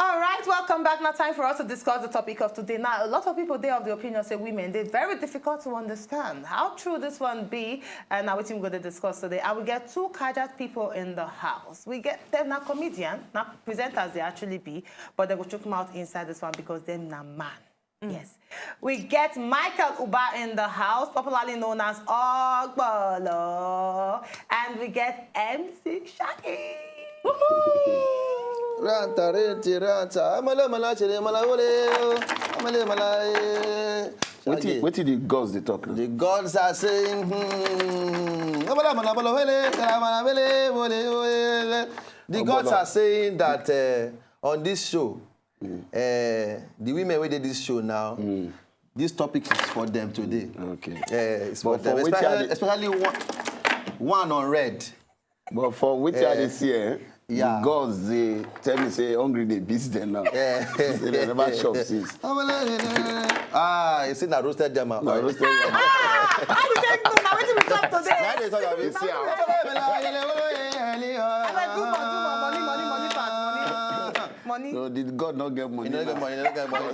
All right, welcome back. Now time for us to discuss the topic of today. Now, a lot of people, they have the opinion, say women, they're very difficult to understand. How true this one be? And now what we're going to discuss today. I will get two Kajat people in the house. We get them now comedian, now presenters they actually be, but they will check them out inside this one because they're not man. Yes. We get Michael Uba in the house, popularly known as Ogbolor. And we get MC Shaggi. Ranta, renti, ranta. What did the gods they talk now? The gods are saying, the gods are saying that on this show, the women who did this show now, this topic is for them today. Okay. It's for them. Especially one on red. But for which are this year? Yeah. The gods, they tell me, say, hungry, they beat them now. They never shop since. You see that roasted jam. How do you take no? Now what do we talk today? Why they talk about this here? Money. No, did God not get money? You don't get money, they don't get money.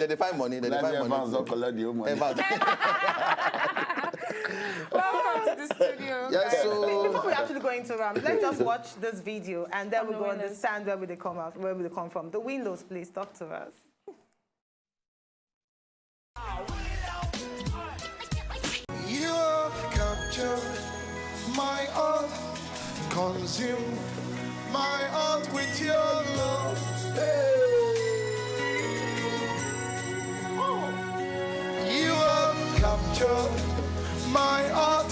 They find money. They find money. Don't collect the money. Welcome to the studio. Yes, so before we actually go into let's just watch this video and then we'll go understand where they come from. The windows, please talk to us. You have captured my heart, consumed my heart with your love. You have captured my heart,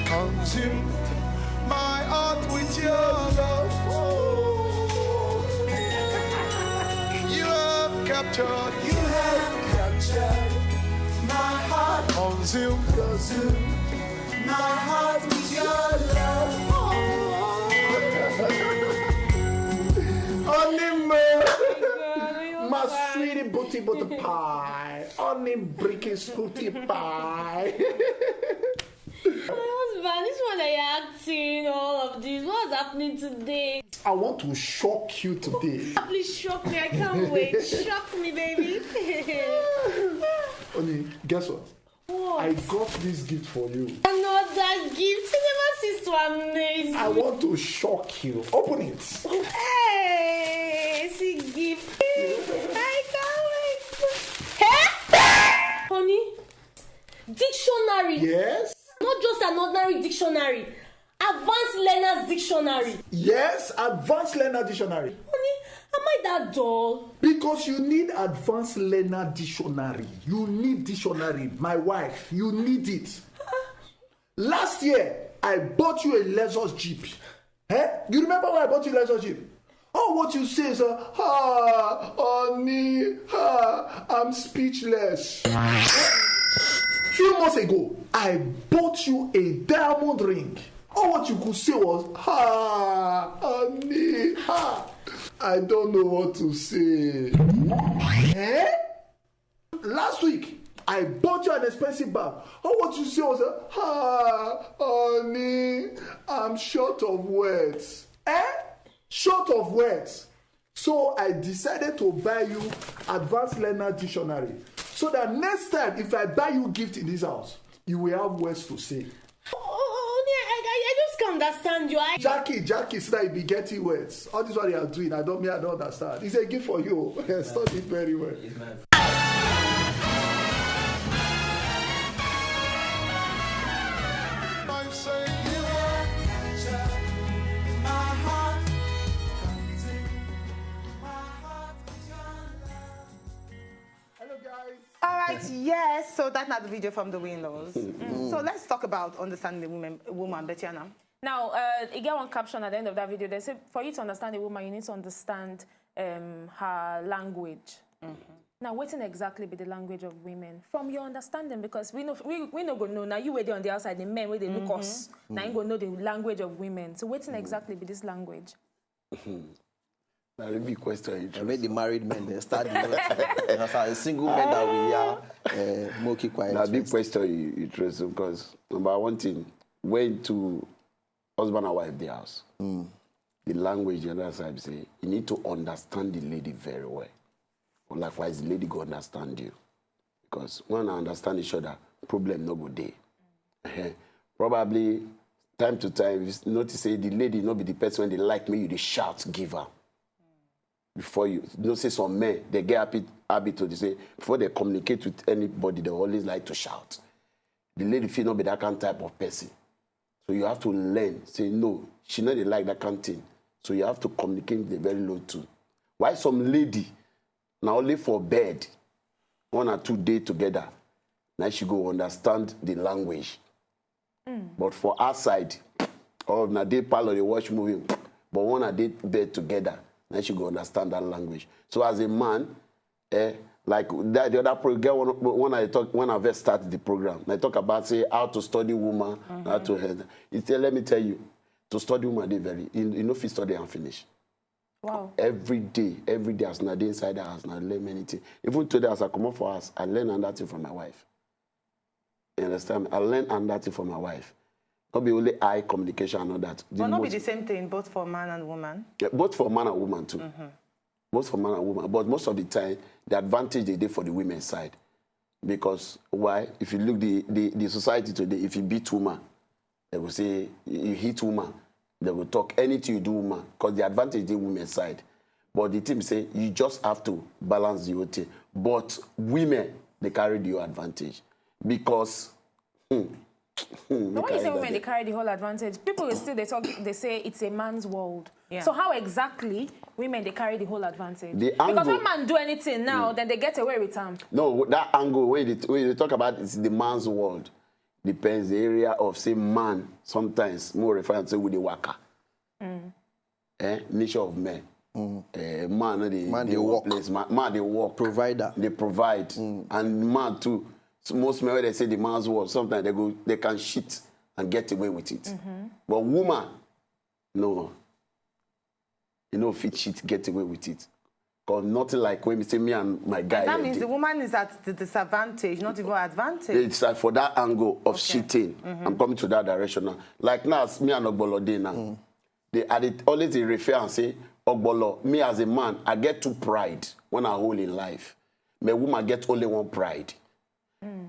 consumed my heart with your love. You have captured my heart, consumed my heart with your love. Honey, my sweetie booty butter pie, honey bricky scooty pie. My husband, this one that you're acting, all of this, what's happening today? I want to shock you today. Please shock me, I can't wait. Shock me, baby. Honey, guess what? What? I got this gift for you. Another gift. You never cease to amaze me. I want to shock you. Open it. Hey, see gift. I can't wait. Hey? Honey, dictionary. Yes? Not just an ordinary dictionary. Advanced Learner's Dictionary. Yes, Advanced Learner Dictionary. Honey, am I that dull? Because you need Advanced Learner Dictionary. You need dictionary. My wife, you need it. Last year, I bought you a Lexus Jeep. Eh? You remember when I bought you a Lexus Jeep? Oh, what you say is, honey, I'm speechless. Few months ago, I bought you a diamond ring. All what you could say was, honey, I don't know what to say. Eh? Last week, I bought you an expensive bag. All what you say was, honey, I'm short of words. Eh? Short of words. So I decided to buy you Advanced Learner Dictionary. So that next time, if I buy you gift in this house, you will have words to say. I just can't understand you. Jackie, so that you be getting words. All this what you are doing, I don't understand. It's a gift for you. Study it very well. Hello guys. All right, yes. So that's not the video from the windows. So let's talk about understanding the woman, Betiana. Now, you get one caption at the end of that video. They say, for you to understand a woman, you need to understand her language. Now, what exactly be the language of women? From your understanding, because we know go know. Now, you were there on the outside, the men, where they look us. Now, you go know the language of women. So, what exactly be this language? That's a big question. I made the married men, they start a single men that we are more keep quiet. That's a big question you trust, because number one thing, when to husband and wife the house. the language, the other side say, you need to understand the lady very well. Or likewise, the lady go understand you. Because when I understand each other, problem no go there. Probably, time to time, you notice say the lady not be the person when they like me, you they shout, give her. Before you say some men, they get habit to say, before they communicate with anybody, they always like to shout. The lady feel not be that kind of type of person. So you have to learn, say, no, she not like that kind of thing. So you have to communicate the very low tone. Why some lady, now only for bed, 1 or 2 days together, now she go understand the language. But for outside, or na day parlor, they watch movie, but 1 or 2 bed together, now she go understand that language. So as a man, like that, the other program, when I first started the program, I talk about say how to study woman, how to head. Let me tell you, to study woman, they very, you know, if you study and finish. Wow. Every day, as I dey inside the house, I learn many things. Even today, as I come up for us, I learn another thing from my wife. You understand? I learn another thing from my wife. Not be only eye communication and all that. But not be the same thing, both for man and woman? Yeah, both for man and woman too. Both for man and woman. But most of the time, the advantage they do for the women's side. Because why? If you look the society today, if you beat woman, they will say, you hit woman. They will talk anything you do, woman, because the advantage is the women's side. But the team say you just have to balance the whole thing. But women, they carry the advantage. Because But when you say women, they carry the whole advantage, people will still they say it's a man's world. Yeah. So how exactly women they carry the whole advantage? The Because angle- when man do anything now, then they get away with him. no, that angle when they talk about it's the man's world. Depends the area of say man, sometimes more referred to with the worker. Nature of men. Man, they work. Place. Man, they work. Provider. They provide. And man too. So most men when they say the man's world, sometimes they can shit and get away with it. But woman, no. You know, fit shit, get away with it. Because nothing like when we say me and my guy. That means the woman is at the disadvantage, not even advantage. It's like for that angle of shitting. I'm coming to that direction now. Like now, me and Ogbolor dey now. Always they refer and say, Ogbolor, me as a man, I get too pride when I hold in life. My woman get only one pride.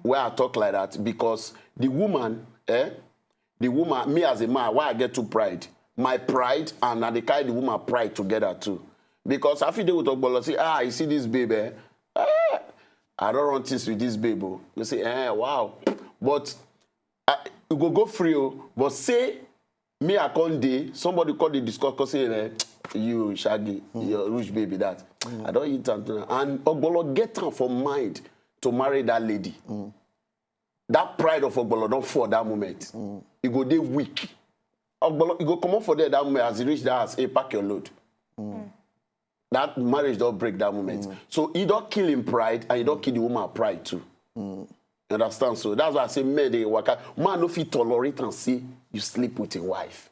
Why I talk like that? Because the woman, me as a man, why I get too pride? My pride and I carry the woman pride together too. Because after they with Ogbolor, say, you see this baby, I don't run things with this baby. You say, wow. But you go free, but say, me I can't day, somebody call the discuss, cause say, you, Shaggy, your rich baby, that. I don't eat and Ogbolor get her for mind to marry that lady. That pride of Ogbolor don't fall that moment. You go there weak. Ogbolor, you go come up for there that moment as you reach that house, hey, pack your load. That marriage don't break that moment. So you don't kill him pride and you don't kill the woman pride too. You understand? So that's why I say men they work out. Man no fit tolerate and say you sleep with a wife.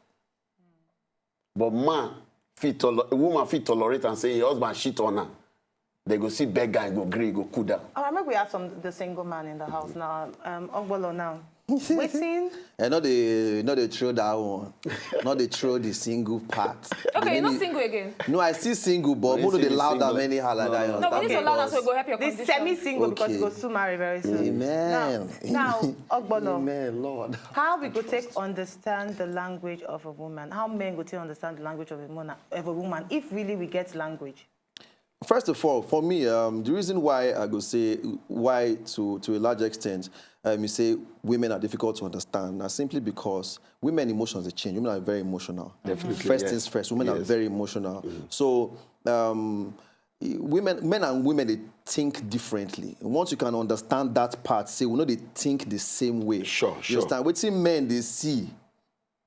But man woman fit tolerate and say your husband shit on her. They go see beg guy, go agree, go cool down. Oh, I remember we have the single man in the house now. Ogbolor now. Waiting. And not they throw that one. Not they throw the single part. Okay, you're not single again. No, I still single, but you more see they the loud single? than anyhow like that. You No, we need to understand? allow us to go help your This condition. semi-single because he Okay. goes to marry very soon. Amen. Now, Ogbolor, Amen, Lord. how we go take understand the language of a woman? How men go take understand the language of a woman if really we get language? First of all, for me, the reason why I go say why to a large extent, you say women are difficult to understand, are simply because women emotions they change. Women are very emotional. Definitely, First yes. things first, women are Yes. very emotional. So men and women they think differently. Once you can understand that part, say we know they think the same way. Sure, You sure. understand? What men they see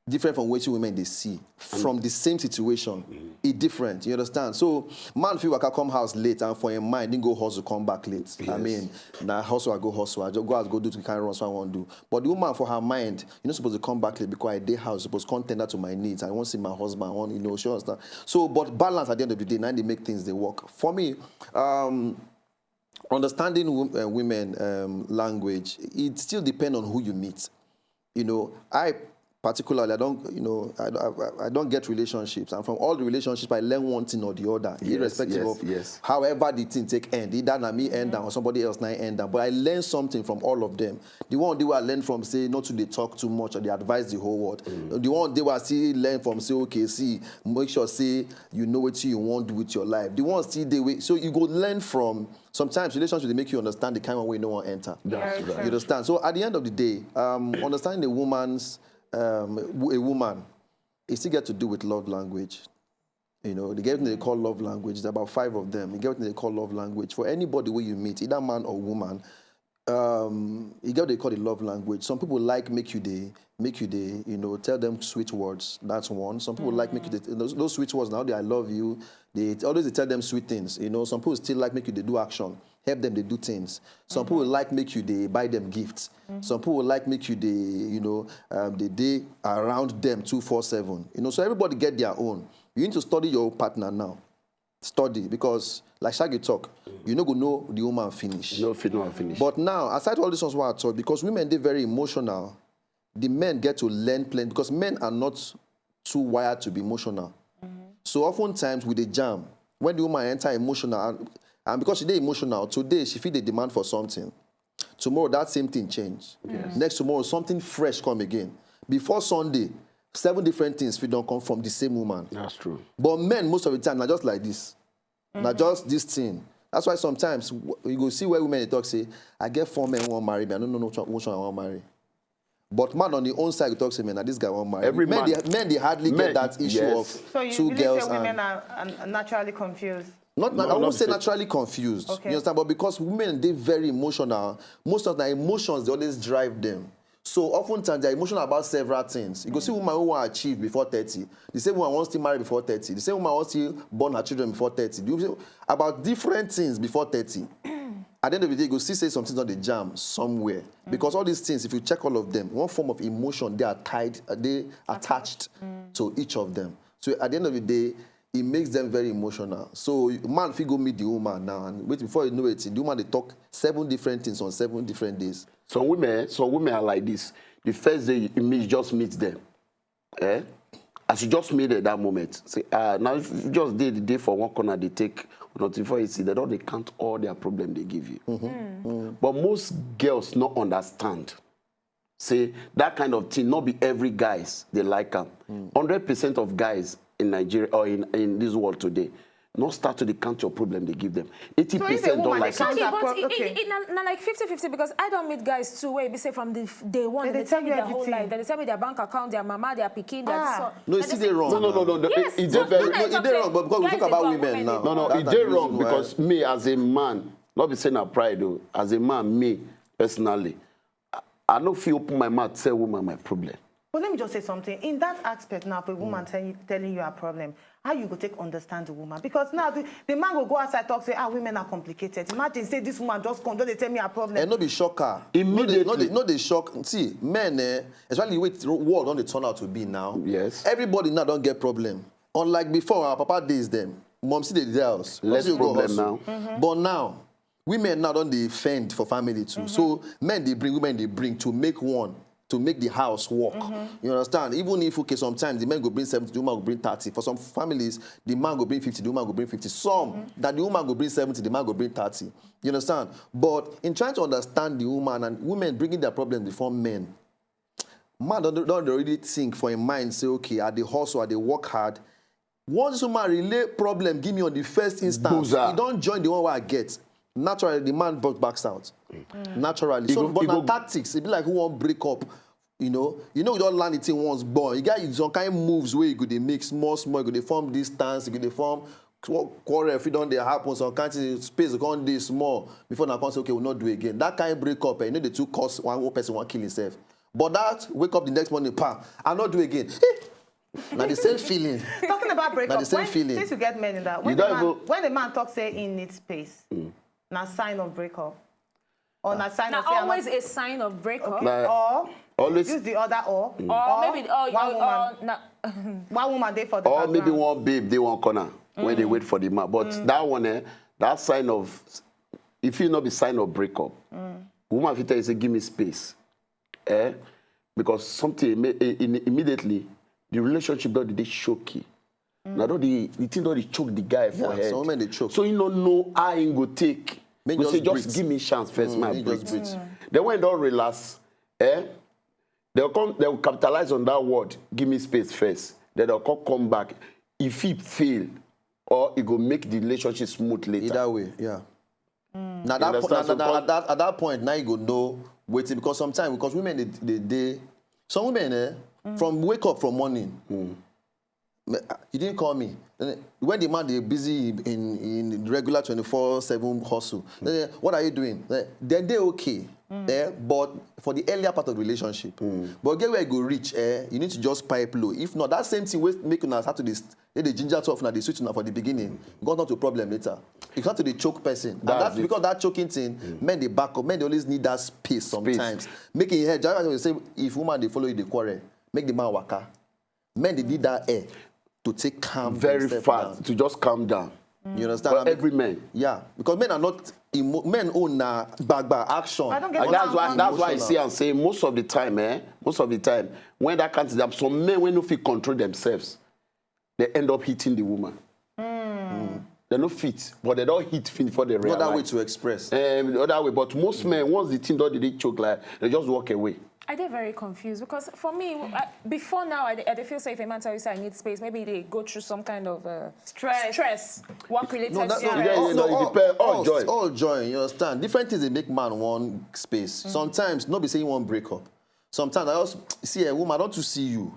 different from what women they see from the same situation. It's different. You understand? So man feel like I come house late and for your mind didn't go hustle come back late. I Yes. mean, now hustle I go hustle. I just go out go do to kind of run so I want to do. But the woman for her mind, you're not supposed to come back late because I day house supposed to contend that to my needs. I want to see my husband. I want she understand. So but balance at the end of the day, now they make things they work. For me, understanding women language, it still depends on who you meet. You know, I particularly, I don't get relationships. And from all the relationships, I learn one thing or the other, irrespective of however the thing take end. Either na me end down or somebody else na end down. But I learn something from all of them. The one they will learn from, say, not to they talk too much or they advise the whole world. The one they will see learn from, say, okay, see, make sure, say, you know what you want to do with your life. The one see they wait. So you go learn from, sometimes relationships, they make you understand the kind of way no one enter. That's right. You understand? So at the end of the day, understanding a woman, it still get to do with love language. You know, they get what they call love language. There's about 5 of them. You get what they call love language. For anybody where you meet, either man or woman, you get what they call the love language. Some people like make you tell them sweet words. That's one. Some people like make you those sweet words. Now I love you. They always tell them sweet things. You know, some people still like make you they do action. Help them, they do things. Some people like make you, they buy them gifts. Some people like make you, they around them 247. You know, so everybody get their own. You need to study your partner now. Study, because like Shaggy talk, you no go know the woman finish. No finish. But now, aside all this ones what I taught, because women, they're very emotional, the men get to learn plenty, because men are not too wired to be emotional. So oftentimes with the jam, when the woman enter emotional, and because she's emotional, today she feel the demand for something. Tomorrow, that same thing change. Yes. Next tomorrow, something fresh come again. Before Sunday, 7 different things don't come from the same woman. That's true. But men, most of the time, are just like this. Not just this thing. That's why sometimes you go see where women they talk, say, I get 4 men who want to marry me. I don't know which one I want to marry. But man on the own side, you talk, say, man, this guy won't marry. Men, they hardly get that issue of so you 2 girls. So women are naturally confused? I won't say naturally confused. Okay. You understand? But because women, they're very emotional. Most of the emotions, they always drive them. So oftentimes, they're emotional about several things. You go see women who want to achieve before 30. The same woman wants to marry before 30. The same woman wants to born her children before 30. You see about different things before 30. At the end of the day, you go see say something's on the jam somewhere. Because all these things, if you check all of them, one form of emotion, they are attached to each of them. So at the end of the day, it makes them very emotional. So man, if you go meet the woman now, and wait before you know it, the woman, they talk 7 different things on 7 different days. Some women are like this. The first day you just meet them. As you just meet at that moment, say, now if you just did the day for one corner, they take, not before you see, they count all their problems they give you. But most girls not understand. Say, that kind of thing, not be every guys, they like them. 100% of guys in Nigeria or in this world today, not start to count your problem they give them. 80% don't like it. But not like 50-50, because I don't meet guys too where they say from the day one, they tell me their whole life. They tell me their bank account, their mama, their pikin, their son. No, it's still wrong. No. Yes, it's wrong, but because we talk about women now. No, it's wrong because me as a man, not be saying a pride though, as a man, me personally, I don't feel open my mouth tell woman my problem. But let me just say something. In that aspect now, for a woman telling you a problem, how you go take understand the woman? Because now the man will go outside talk, say, women are complicated. Imagine, say, this woman just come, don't they tell me a problem? And not be shocker. Immediately. Not they shock. See, men, especially the way the world don't turn out to be now. Yes. Everybody now don't get problem. Unlike before, our papa days them. Mom see the house. Less problem now. But now, women now don't defend for family too. So men they bring, women they bring to make one. To make the house work. You understand? Even if, okay, sometimes the man go bring 70, the woman go bring 30. For some families, the man go bring 50, the woman go bring 50. Some, that the woman go bring 70, the man go bring 30. You understand? But in trying to understand the woman and women bringing their problems before men, man don't already think for a mind, say, okay, are they hustle, are they work hard? Once woman relay problem, give me on the first instance, you don't join the one where I get. Naturally, the man backs out. Naturally. So, but now tactics, it be like who won't break up. You know, you don't land it in once born. You got some kind of moves where you could make small, you could form distance, you could form quarrel if it don't happen, some kind of space you can't do small before now can say, okay, we'll not do it again. That kind of break up, you know the two cause one person won't kill himself. But that wake up the next morning, I'll not do it again. Now the same feeling. Talking about breakup, now the same feeling. Since you get men in that, when the man talks, say, he needs space, now sign of breakup. Or not sign now of always a sign of breakup. Okay. Or always use the other or maybe one woman there for the or background. maybe one babe they one corner when they wait for the man. But that one, that sign of, if you not be sign of breakup, woman if you tell you say give me space, because something immediately the relationship don't they choky. Now don't the thing don't they choke the guy for head. Some women they choke. So you don't know how he go take. Maybe Go say just just give me chance first, my breathe. breathe. Then when they don't relax, they'll capitalize on that word. Give me space first. Then they'll come back. If he fail, or it go make the relationship smooth later. Either way, yeah. Now at that point, now you go know waiting because sometimes because women they some women from wake up from morning. You didn't call me. When the man they busy in regular 24/7 hustle, what are you doing? Then they okay. But for the earlier part of the relationship, but get where you go reach, you need to just pipe low. If not, that same thing will make you start to the ginger tough now, the switch now for the beginning. Got not to problem later. You start to the choke person. That's because that choking thing, men they back up, men they always need that space sometimes. Making head, just say if woman they follow you, they quarrel, make the man waka. Men they need that air to take calm very fast to just calm down. You understand? For every man. Yeah, because men are not men own bag action. I don't get That's why I see and say most of the time, when that comes to them, some men when no fit control themselves, they end up hitting the woman. They're not fit, but they don't hit before they realize. Not that way to express. The other way, but most men once the thing don't they choke like they just walk away. I get very confused because for me, before now, I feel say if a man tells you say I need space, maybe they go through some kind of stress, work-related stress. It depends. All joy, you understand? Different things they make man want space. Sometimes, not be saying one break up. Sometimes I also see a woman, I don't to see you.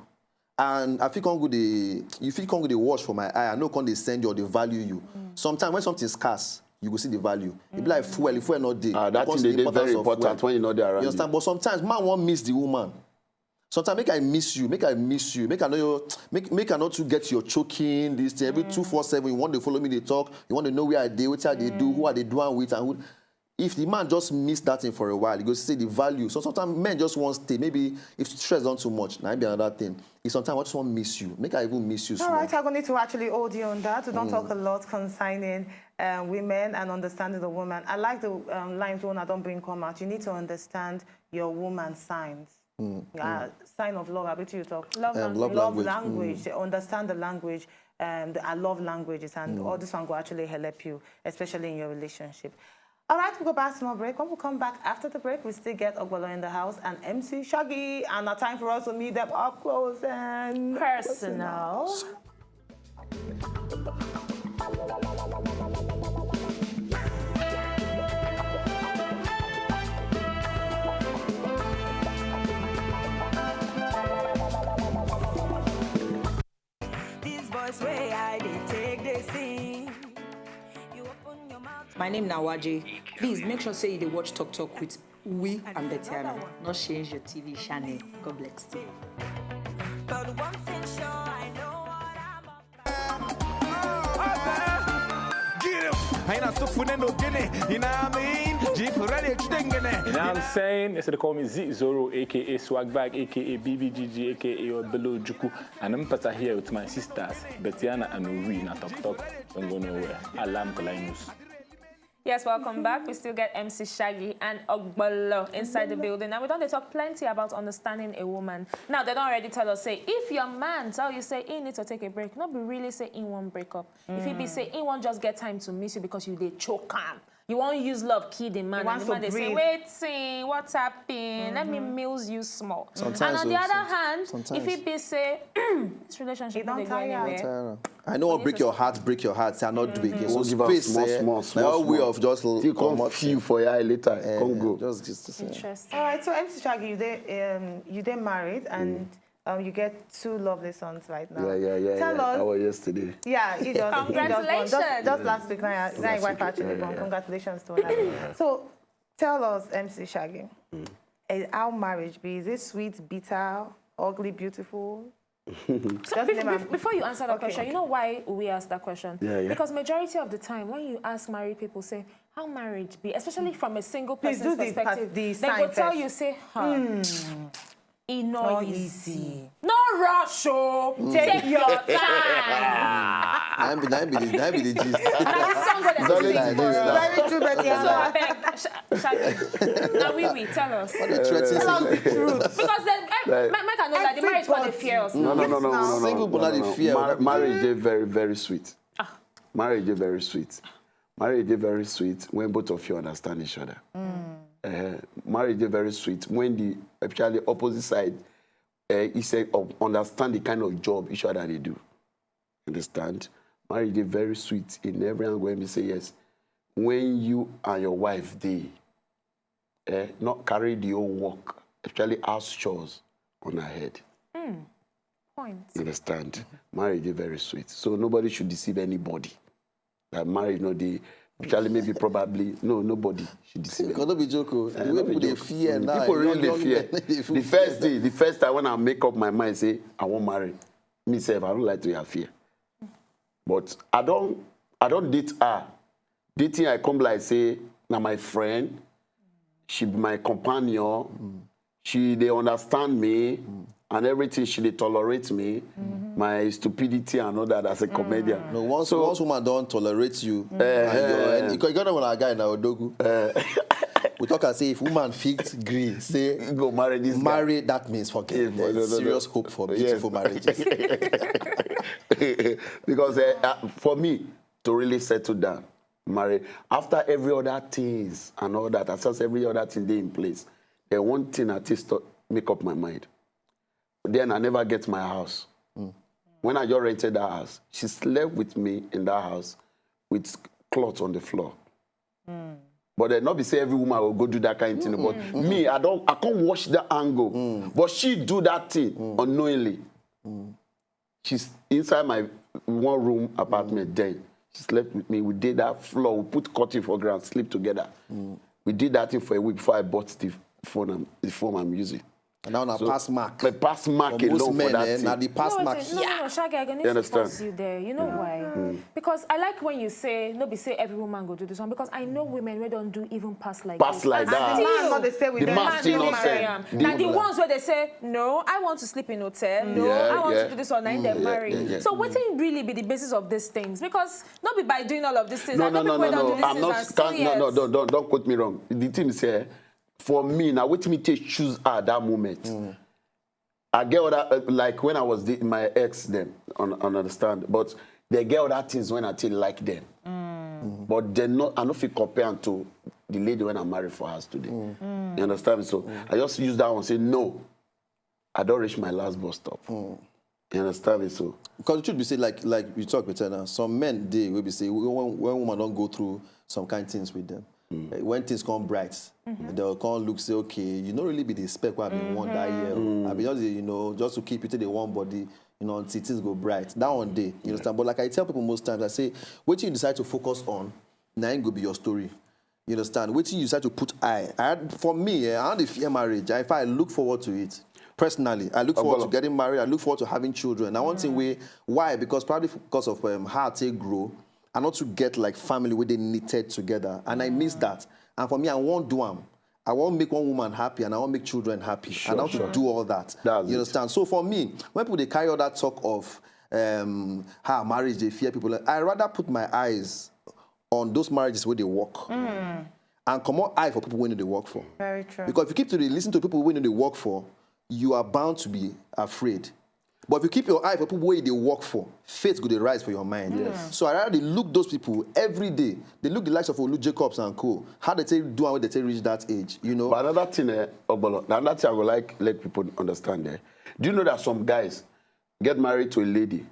And I feel come with the watch for my eye. I know can they send you or they value you. Sometimes when something's scarce, you will see the value. It be like fuel, if we're not there. That thing they very important when you're not there around. You understand? But sometimes man won't miss the woman. Sometimes make I miss you, make I know you, make I not to get your choking, this thing. Every 2-4-7, you want to follow me, they talk, you want to know where I do, what they do, who are they doing with, and who. If the man just missed that thing for a while, he goes to see the value. So sometimes men just want to stay. Maybe if stress on too much, now be another thing. If sometimes I just want to miss you. Make I even miss you. All right, I'm going to actually hold you on that. We don't talk a lot concerning women and understanding the woman. I like the lines when I don't bring come out. You need to understand your woman's signs. Sign of love. I bet you talk. Love language. Understand the language. I love languages, and all this one will actually help you, especially in your relationship. All right, we'll go back to more break. When we come back after the break, we still get Ogbolor in the house and MC Shaggy. And now time for us to meet them up close and personal. This voice way I did take the scene. My name is Nawaje. Please make sure say you watch Talk with we and Betiana. Not change your TV channel. God bless you. But one thing sure, I know what I'm Get him! I ain't so funny no guinea. You know what I mean? Jeep ready extending it. You know what I'm saying? They call me Z0, aka Swagbag, aka BBGG, aka Below Juku. And I'm pata here with my sisters, Betiana and Uri, na Talk. Don't go nowhere. Alarm Kalainus. Yes, welcome back. We still get MC Shaggy and Ogbolor inside the building. And we don't talk plenty about understanding a woman. Now, they don't already tell us, say, if your man tell you, say, he needs to take a break, not be really say, he won't break up. If he be say, he won't just get time to miss you because you did choke him. You won't use love, key the man. And the man, they say, wait, what's happening? Let me muse you small. Sometimes and on the other hand, if he be say, this relationship don't go anywhere. I know what break your heart, say I'm not doing it. So give space, small way of just you come feel for your eye later. Come go. Just Interesting. All right, so MC Shaggy, you they married and you get 2 lovely sons right now. Yeah. Tell us. That was yesterday. Yeah, he just Congratulations. Just last week. Now your wife actually born. Congratulations to her. So tell us, MC Shaggy, how marriage be? Is it sweet, bitter, ugly, beautiful? So before you answer that question, you know why we ask that question? Yeah. Because majority of the time, when you ask married people, say, how marriage be? Especially from a single person's perspective, they go tell you, say, it's not easy. No rush, take your time. I'm be the gist. That song that Sorry, they sing for Very us. Very true, but yeah. So I beg, Shaggy. Now we tell us. What the threat is Tell us the truth. Because then, make I know that the marriage called the fear us. No. Single people are the fear. Marriage is very, very sweet. Marriage is very sweet. Marriage is very sweet when both of you understand each other. Marriage is very sweet when the actually opposite side understand the kind of job each other they do. Understand? Marriage is very sweet in every angle. When we say yes, when you and your wife not carry the whole work, actually house chores on her head. Point. You understand? Marriage is very sweet. So nobody should deceive anybody. That marriage, actually maybe probably, nobody should deceive Because don't be joking. The way people they fear now. People really young fear. men, they feel The first time when I make up my mind, say, I won't marry. Myself, I don't like to have fear. But I don't date her. Dating, I come like say, now my friend, she be my companion, they understand me, and everything, she they tolerate me, my stupidity and all that as a comedian. No, once woman don't tolerate you, and you got to a guy now, Dogu. We talk and say if woman fix agree, say go marry this guy. Marry, that means forget. There's serious hope for beautiful marriages. Because for me to really settle down, marry after every other things and all that, as every other thing they in place, the one thing at least to make up my mind. Then I never get my house. When I just rented that house, she slept with me in that house with cloth on the floor. But then not be say every woman will go do that kind of thing. But me, I can't watch the angle. But she do that thing unknowingly. She's inside my one room apartment then. She slept with me. We did that floor. We put curtain for ground, sleep together. We did that thing for a week before I bought the phone I'm using. And now pass mark. The pass mark for most alone men, for that thing. now the pass mark. No, Shaggy, I need to pause you there. You know why? Because I like when you say, nobody say every woman go do this one, because I know women who don't do even pass like Pass this. like that. The man not they stay with The them. man Man still they not marry say. am. Now the ones where they say, no, I want to sleep in hotel. No, I want to do this one, and then marry. So what can really be the basis of these things? Because not be by doing all of these things. No. I know people don't do these I'm things not. and still yes. Don't quote me wrong. The thing is here, for me now, what me take choose at that moment. I get other like when I was dating my ex then, understand. But they get other things when I still like them. But they're not. I don't feel compared to the lady when I'm married for us today. You understand? So I just use that one and say no. I don't reach my last bus stop. You understand me? So because it should be said like you talk with her now. Some men they will be say when women don't go through some kind of things with them. When things come bright, they'll come look say, okay, you don't really be the spec what I've been want that year. I mean, just, just to keep you to the one body, until things go bright. That one day, you understand? But like I tell people most times, I say, what you decide to focus on, now ain't go be your story. You understand? What you decide to put for me, I don't fear marriage. If I look forward to it. Personally, I look forward to getting married. I look forward to having children. Now, one thing why? Because probably because of how they grow. And not to get like family where they knitted together. And I miss that. And for me, I won't do them. I won't make one woman happy and I won't make children happy. And I want to do all that. You understand? So for me, when people they carry all that talk of how marriage, they fear people, I rather put my eyes on those marriages where they work. And come on eye for people when they work for. Very true. Because if you keep to listen to people when they work for, you are bound to be afraid. But if you keep your eye for people where they work for, faith will rise for your mind. Yes. So I rather they look those people every day. They look the likes of Olu Jacobs and co. How they do and when they reach that age, But another thing, Ogbolor, another thing I would like let people understand there. Do you know that some guys get married to a lady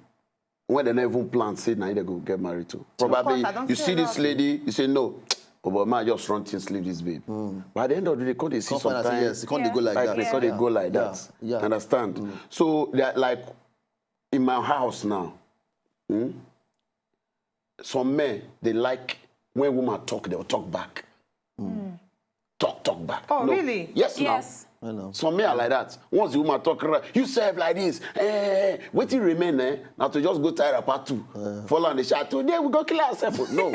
when they never even plan, say now they go get married to? Probably you see this lady, you say no. Oh, but man, just run things, leave this babe. But at the end of the day, they see sometimes. They go like that. They go like that. Yeah. Understand? So, like, in my house now, some men, they like, when women talk, they'll talk back. Talk back. Oh, really? Yes, yes. I know. Some men are like that. Once the woman talk, you serve like this. What you remain, now to just go tire apart too. Fall on the shot. Today we go kill ourselves. No.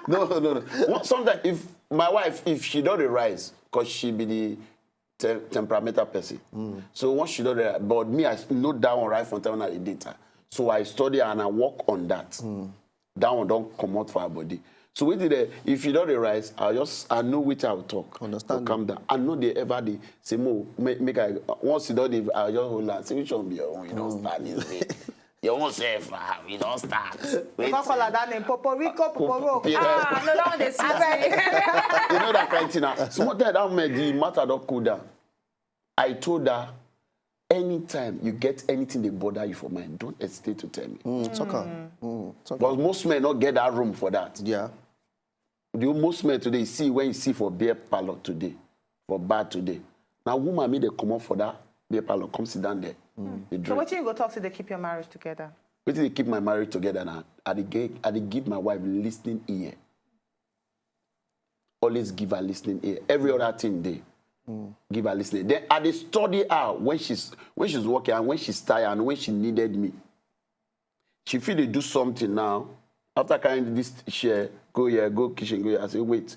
No. Sometimes if my wife, if she don't rise, because she be the temperamental person. So once she don't rise, but me, I know that one right from time when I did her. So I study and I work on that. That one don't come out for our body. So we did if you don't rise, I know which I will talk. Understand. Calm down. I know they ever say more make I once you don't I just hold on. Say which one be your own, you don't start this way. You won't say you don't start. You can't call her that name. Poporico, Poporo. Yeah. Ah, no, that one they see. You know that kind of thing now. So what that made the matter don't cool down. I told her, anytime you get anything they bother you for mine, don't hesitate to tell me. It's okay. But most men not get that room for that. Yeah. Most men today see when you see for beer parlor today, for bar today. Now woman me they come up for that beer parlor, come sit down there. They drink. So what you go talk to they keep your marriage together? What they keep my marriage together now? I give my wife listening ear. Always give her listening ear. Every other thing they give her listening. Then I dey study her when she's working and when she's tired and when she needed me. She feel they do something now. After carrying this share, go here, go kitchen, go here. I say, wait,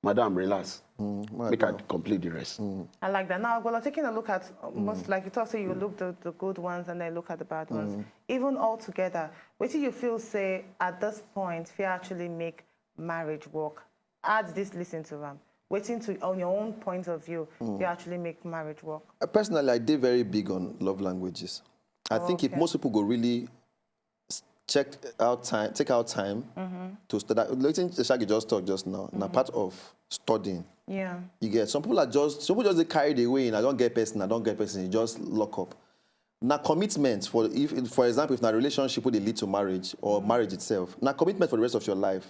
madam, relax. Make her complete the rest. I like that. Now, well, taking a look at most, like you talk, so you look the good ones and then look at the bad ones. Even all together, what do you feel say at this point, if you actually make marriage work? Add this, listen to them. Waiting to, on your own point of view, you actually make marriage work. Personally, I did very big on love languages. I think if most people go really take out time to study. Listen to Shaggy just talk just now. Now part of studying. Yeah. You get some people just they carried away and I don't get person, you just lock up. Now commitment for example, if na relationship would lead to marriage or marriage itself, now commitment for the rest of your life.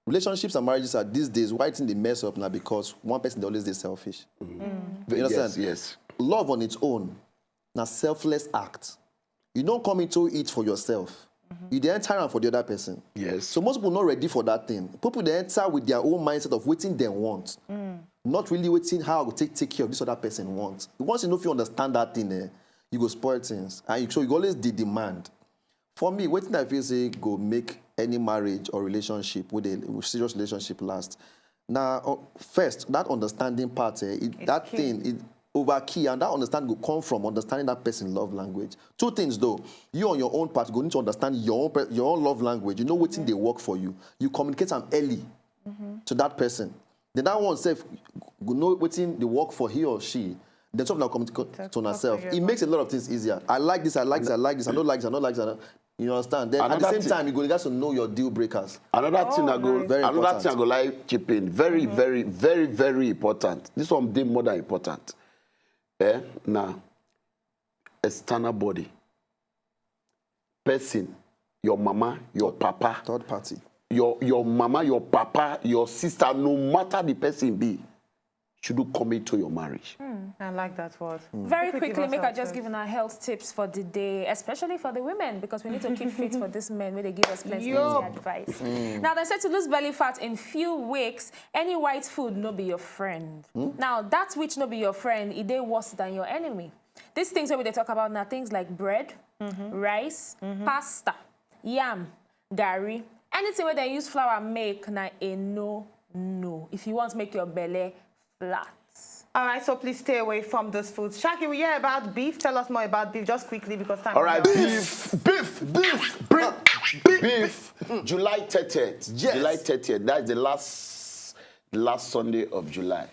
Relationships and marriages are these days why they mess up now because one person they always is selfish. You understand? Yes. Love on its own, now selfless act. You don't come into it for yourself. You then enter for the other person. Yes. So most people not ready for that thing. People they enter with their own mindset of waiting they want. Not really waiting how I will take care of this other person wants. Once you know if you understand that thing, you go spoil things. And so you always demand. For me, waiting I feel say go make any marriage or relationship with a serious relationship last. Now, first, that understanding part, that key. Thing, over key, and that understanding will come from understanding that person's love language. Two things though, you on your own part, you need to understand your own love language. You know what thing they work for you. You communicate them early to that person. Then that one self, you know what thing they work for he or she. Then something now communicate to herself. It makes a lot of things easier. I like this, I like this, I like this, I don't like this, I don't like this. You understand? Then at the same time, you got to know your deal breakers. Another thing I go, very another important. thing I go like chip in. Very, very, very, very important. This one be more than important. Now, external body. Person, your mama, your papa. Third party. Your mama, your papa, your sister, no matter the person be, should you commit to your marriage. I like that word. Very quickly, make I just give our health tips for the day, especially for the women, because we need to keep fit for this men where they give us plenty of advice. Now, they said to lose belly fat in few weeks, any white food no be your friend. Now, that which no be your friend, it dey worse than your enemy. These things where they talk about now, things like bread, rice, pasta, yam, gari, anything where they use flour make, na a no. If you want to make your belly flat. All right, so please stay away from those foods. Shaggy, we hear about beef. Tell us more about beef, just quickly, because time. All right, beef. July 30th. Yes. July 30th. That's the last Sunday of July.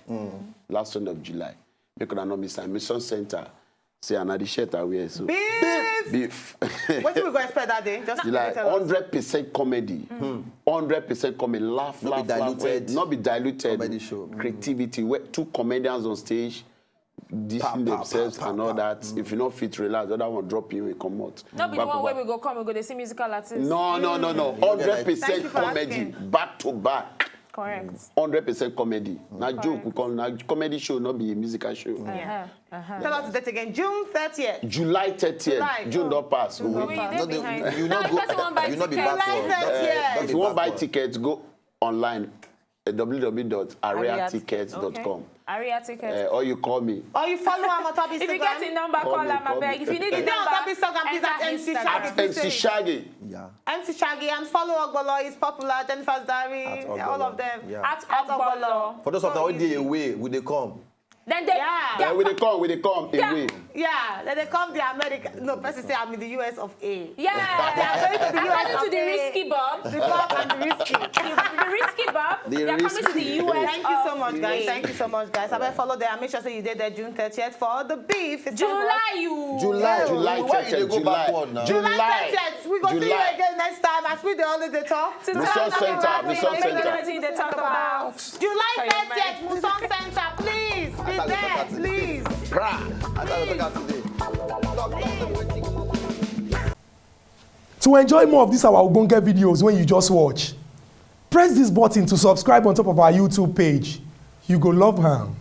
Last Sunday of July. Make una know me sign Mission Center. Say another shirt I wear. So beef. What do we go expect that day? Just like tell us. 100% comedy. 100% comedy. Laugh, Not be diluted. Not be diluted. Comedy show. Creativity. Two comedians on stage dissing themselves and all that. If you not fit, relax. The other one drop you and come out. Not be the one where we go come, we go to see musical artists. No. Thank 100% you for comedy. asking. Back to back. Correct. 100% comedy. Now joke, we call now comedy show, not be a musical show. Tell us the date again. June 30th. July 30th. July. June don't pass. We No, dey behind. you not go. You not be July backward. 30th. If you want to buy tickets, go online www.ariatickets.com. Aria tickets. Or you call me. Or you follow him on top of Instagram. If you get a number, call him, I beg. If you need a If you're on top of number, Instagram, please at MC enter Shaggy. At MC Shaggy. Yeah. MC Shaggy and follow Ogbolor. He's popular. Jennifer's Diary. At All Ogbolor. of them. Yeah. At Ogbolor. For those of them who day away, will they come? Then they When they come away. Yeah, then they come to America. No, person say I'm in the US of A. Yeah, They are going to the US according to of the A. risky Bob. The Bob and the risky. The risky Bob. They're coming to the US. Thank you so much, guys. Thank you so much, guys. I better follow there and make sure that you did there June 30th for the beef. It's July Why 30th. you dey go backward now? July 30th. We go see you again next time as we the holiday talk. Resource Center. They talk about. July 30th, Muson Center. Please be there. Please. To enjoy more of these our Ogbonge videos when you just watch, press this button to subscribe on top of our YouTube page. You go love am.